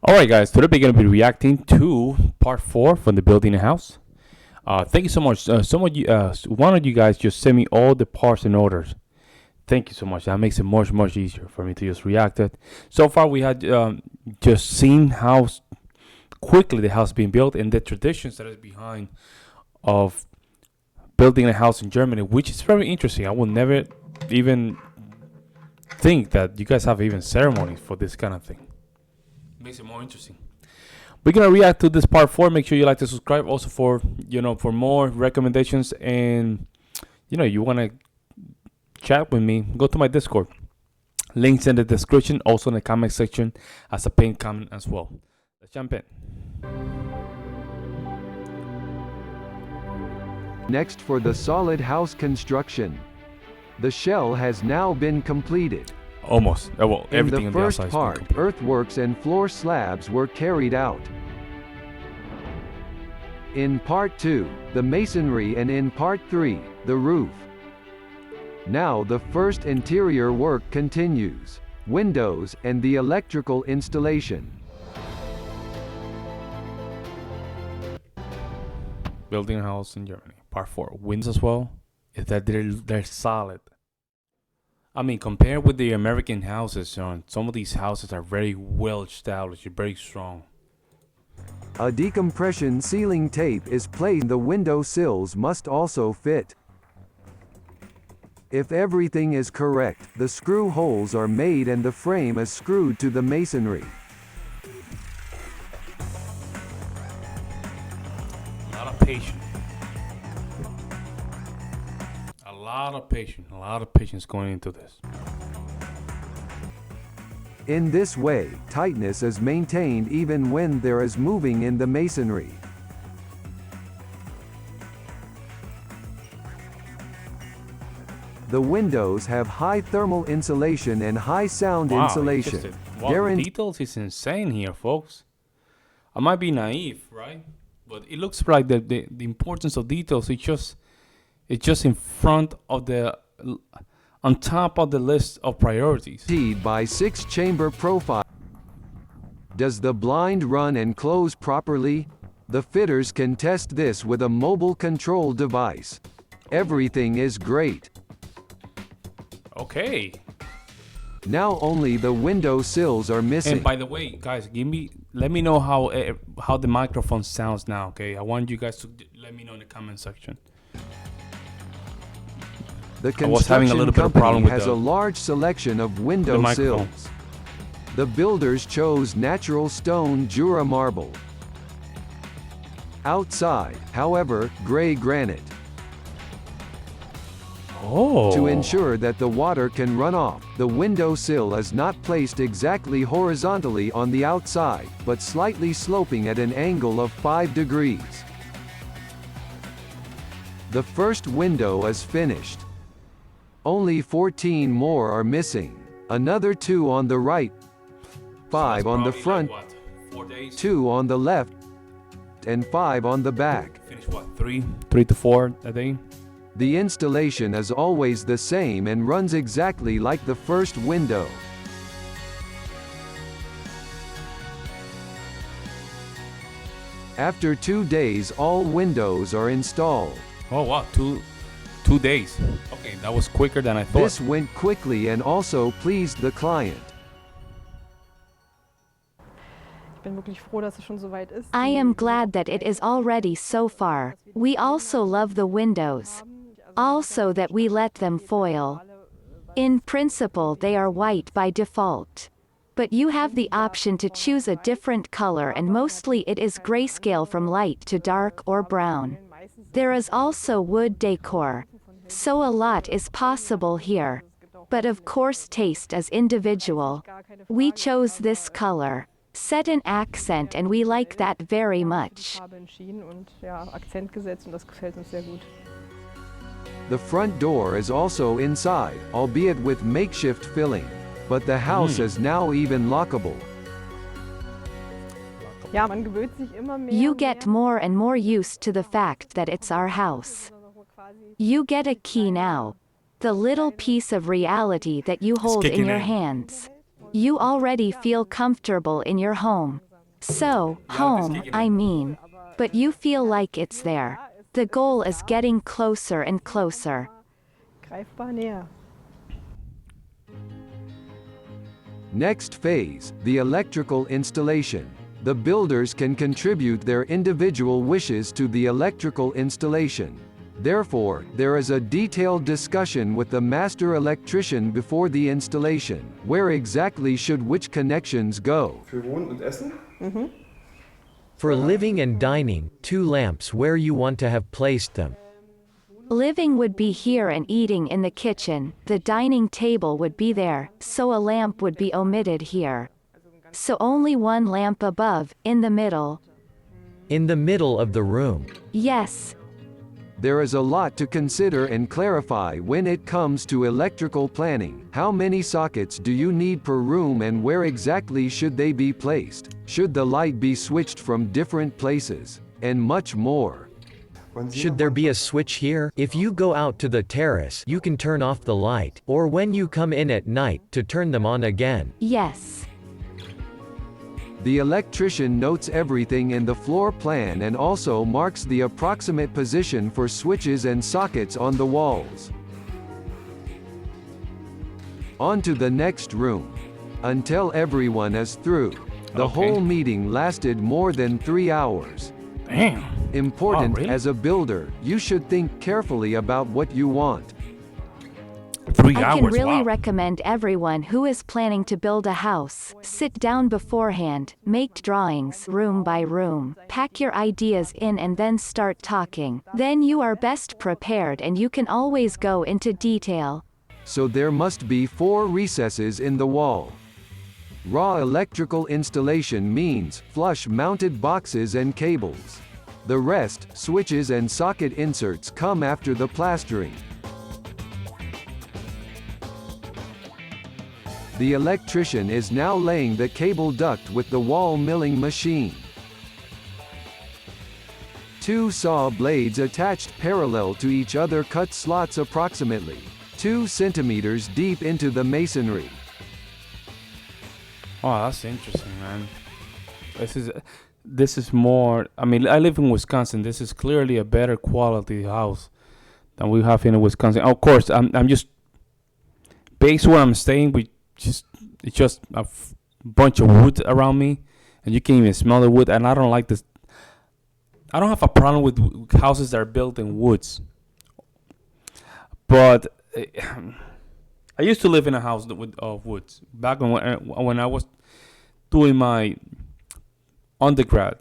Alright guys, today we're going to be reacting to part 4 from the building a house. Thank you so much. One of you guys just sent me all the parts and orders. Thank you so much. That makes it much easier for me to just react it. So far we had just seen how quickly the house being built and the traditions that is behind of building a house in Germany, which is very interesting. I will never even think that you guys have even ceremonies for this kind of thing. Makes it more interesting. We're gonna react to this part 4. Make sure you like to subscribe also for for more recommendations, and you want to chat with me, go to my Discord. Links in the description, also in the comment section as a pinned comment as well. Let's jump in. Next, for the solid house construction. The shell has now been completed. Almost. Well, In everything the on first the outside part, is complete. earthworks and floor slabs were carried out. In part 2, the masonry, and in part 3, the roof. Now the first interior work continues. Windows and the electrical installation. Building a house in Germany. Part 4. Wins as well. Is that they're solid. I mean, compared with the American houses, some of these houses are very well established, very strong. A decompression sealing tape is placed. The window sills must also fit. If everything is correct, the screw holes are made and the frame is screwed to the masonry. A lot of patience. A lot of patience going into this. In this way, tightness is maintained even when there is moving in the masonry. The windows have high thermal insulation and high sound insulation. The details is insane here, folks. I might be naive, right? But it looks like the importance of details it's just in front of on top of the list of priorities. By 6-chamber profile. Does the blind run and close properly? The fitters can test this with a mobile control device. Everything is great. Okay. Now only the window sills are missing. And by the way, guys, let me know how the microphone sounds now, okay? I want you guys to let me know in the comment section. The I was having a little bit of problem with has a large selection of window sills. The builders chose natural stone Jura marble. Outside, however, gray granite. Oh. To ensure that the water can run off, the window sill is not placed exactly horizontally on the outside, but slightly sloping at an angle of 5 degrees. The first window is finished. Only 14 more are missing. Another 2 on the right, 5 on the front, like 4 days? 2 on the left, and 5 on the back. Finish what? 3 to 4 a day? The installation is always the same and runs exactly like the first window. After 2 days, all windows are installed. Oh wow, two days. Okay, that was quicker than I thought. This went quickly and also pleased the client. I am glad that it is already so far. We also love the windows. Also that we let them foil. In principle they are white by default. But you have the option to choose a different color, and mostly it is grayscale from light to dark or brown. There is also wood decor. So a lot is possible here. But of course taste is individual. We chose this color. Set an accent and we like that very much. The front door is also inside, albeit with makeshift filling. But the house is now even lockable. You get more and more used to the fact that it's our house. You get a key now. The little piece of reality that you hold in your hands. You already feel comfortable in your home. So, home, I mean. But you feel like it's there. The goal is getting closer and closer. Greifbar näher. Next phase, the electrical installation. The builders can contribute their individual wishes to the electrical installation. Therefore, there is a detailed discussion with the master electrician before the installation. Where exactly should which connections go? Für Wohnen und Essen? For living and dining, 2 lamps where you want to have placed them. Living would be here and eating in the kitchen, the dining table would be there, so a lamp would be omitted here. So only 1 lamp above, in the middle. In the middle of the room. Yes. There is a lot to consider and clarify when it comes to electrical planning. How many sockets do you need per room and where exactly should they be placed? Should the light be switched from different places? And much more. Should there be a switch here? If you go out to the terrace, you can turn off the light, or when you come in at night, to turn them on again. Yes. The electrician notes everything in the floor plan and also marks the approximate position for switches and sockets on the walls. On to the next room. Until everyone is through. The Okay. whole meeting lasted more than 3 hours. Damn. Important, Oh, really? as a builder, you should think carefully about what you want. 3 I hours. can really wow. recommend everyone who is planning to build a house, sit down beforehand, make drawings room by room, pack your ideas in and then start talking. Then you are best prepared and you can always go into detail. So there must be 4 recesses in the wall. Raw electrical installation means flush-mounted boxes and cables. The rest, switches and socket inserts, come after the plastering. The electrician is now laying the cable duct with the wall milling machine. 2 saw blades attached parallel to each other cut slots approximately 2 centimeters deep into the masonry. Oh, that's interesting, man. This is more. I mean, I live in Wisconsin. This is clearly a better quality house than we have in Wisconsin. Of course, I'm just based where I'm staying. It's just a bunch of wood around me, and you can't even smell the wood. And I don't like this. I don't have a problem with houses that are built in woods, but I used to live in a house of woods back when I was doing my undergrad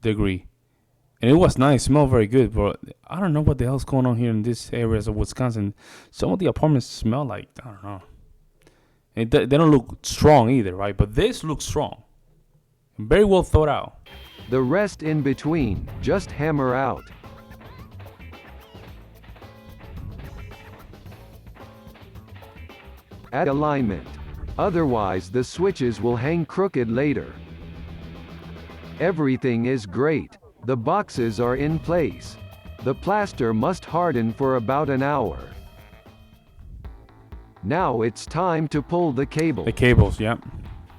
degree, and it was nice, smelled very good. But I don't know what the hell's going on here in these areas of Wisconsin. Some of the apartments smell like, I don't know. And they don't look strong either, right? But this looks strong, very well thought out. The rest in between, just hammer out. At alignment. Otherwise the switches will hang crooked later. Everything is great. The boxes are in place. The plaster must harden for about an hour. Now it's time to pull the cable. The cables, yeah.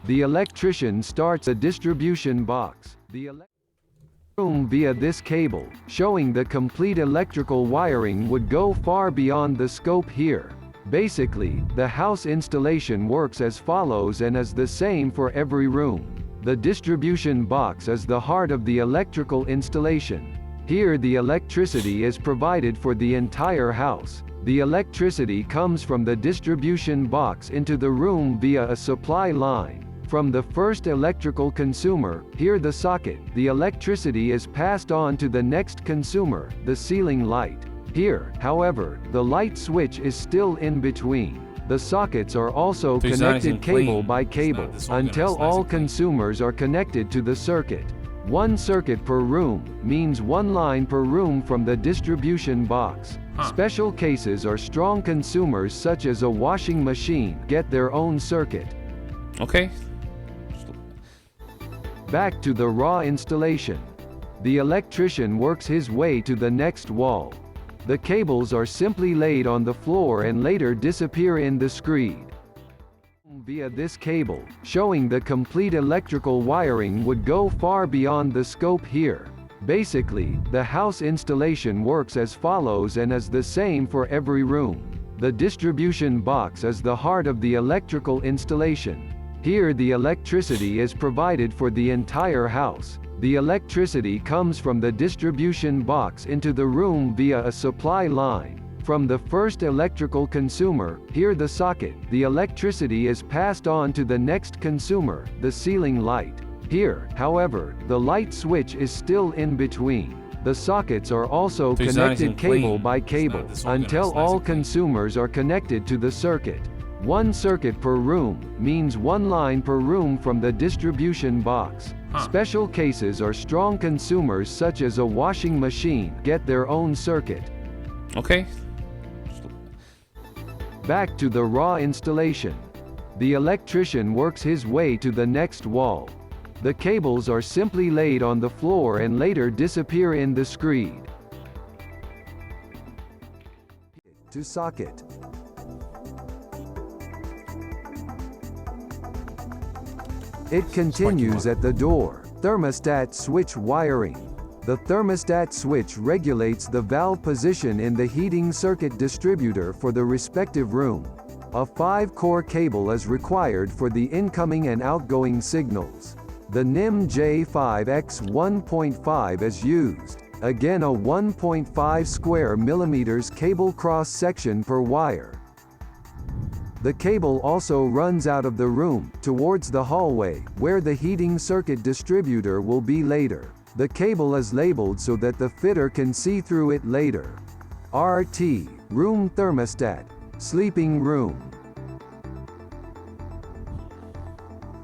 The electrician starts a distribution box. The room via this cable, showing the complete electrical wiring would go far beyond the scope here. Basically, the house installation works as follows and is the same for every room. The distribution box is the heart of the electrical installation. Here the electricity is provided for the entire house. The electricity comes from the distribution box into the room via a supply line. From the first electrical consumer, here the socket, the electricity is passed on to the next consumer, the ceiling light. Here, however, the light switch is still in between. The sockets are also So it's nice connected and clean. cable by It's not cable, disorganized, until nice all and clean. consumers are connected to the circuit. 1 circuit per room, means 1 line per room from the distribution box. Huh. Special cases are strong consumers such as a washing machine get their own circuit. Okay. Back to the raw installation. The electrician works his way to the next wall. The cables are simply laid on the floor and later disappear in the screed. via this cable, showing the complete electrical wiring would go far beyond the scope here. Basically, the house installation works as follows and is the same for every room. The distribution box is the heart of the electrical installation. Here the electricity is provided for the entire house. The electricity comes from the distribution box into the room via a supply line. From the first electrical consumer, here the socket, the electricity is passed on to the next consumer, the ceiling light. Here, however, the light switch is still in between. The sockets are also So it's nice connected and cable clean. by It's cable, not disorganized, until nice all and clean. consumers are connected to the circuit. One circuit per room, means one line per room from the distribution box. Huh. Special cases or strong consumers such as a washing machine get their own circuit. Okay. Back to the raw installation. The electrician works his way to the next wall. The cables are simply laid on the floor and later disappear in the screed. To socket. It continues at the door. Thermostat switch wiring. The thermostat switch regulates the valve position in the heating circuit distributor for the respective room. A 5-core cable is required for the incoming and outgoing signals. The NIM J5X 1.5 is used. Again, a 1.5 square millimeters cable cross section per wire. The cable also runs out of the room, towards the hallway, where the heating circuit distributor will be later. The cable is labeled so that the fitter can see through it later. RT, room thermostat, sleeping room.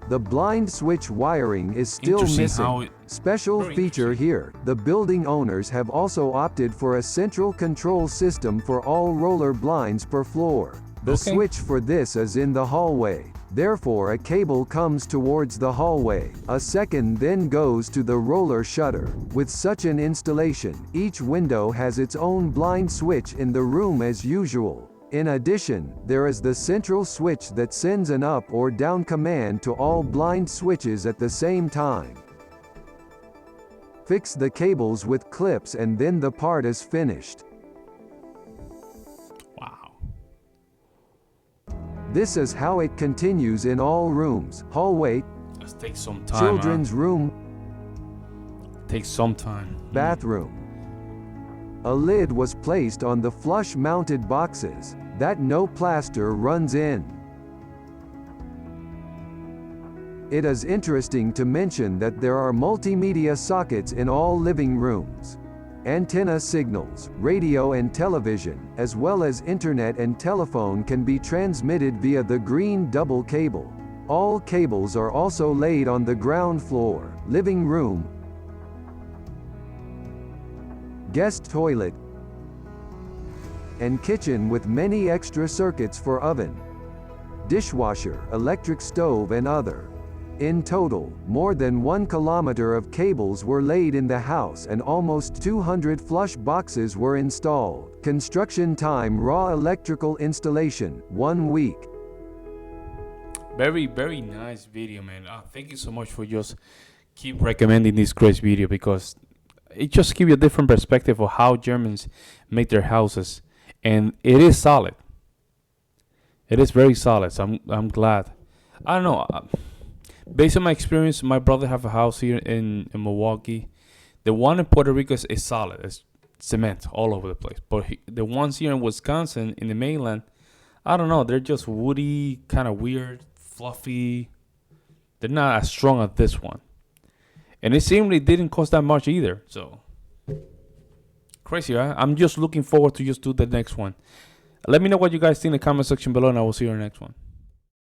The blind switch wiring is still Interesting how missing. it- Special Very feature here, the building owners have also opted for a central control system for all roller blinds per floor. The Okay. switch for this is in the hallway. Therefore a cable comes towards the hallway, a second then goes to the roller shutter. With such an installation, each window has its own blind switch in the room as usual. In addition, there is the central switch that sends an up or down command to all blind switches at the same time. Fix the cables with clips and then the part is finished. Wow. This is how it continues in all rooms, hallway, This takes some time. children's room, Takes some time. bathroom. A lid was placed on the flush-mounted boxes, that no plaster runs in. It is interesting to mention that there are multimedia sockets in all living rooms. Antenna signals, radio and television, as well as internet and telephone can be transmitted via the green double cable. All cables are also laid on the ground floor, living room, guest toilet, and kitchen with many extra circuits for oven, dishwasher, electric stove and other. In total, more than 1 kilometer of cables were laid in the house and almost 200 flush boxes were installed. Construction time raw electrical installation, 1 week. Very, very nice video, man. Thank you so much for just keep recommending this great video, because it just gives you a different perspective of how Germans make their houses, and it is solid. It is very solid. So I'm glad. I don't know. Based on my experience, my brother have a house here in Milwaukee. The one in Puerto Rico is solid. It's cement all over the place. But the ones here in Wisconsin, in the mainland, I don't know. They're just woody, kind of weird, fluffy. They're not as strong as this one. And it seemingly didn't cost that much either. So, crazy, right? I'm just looking forward to just do the next one. Let me know what you guys think in the comment section below, and I will see you in the next one.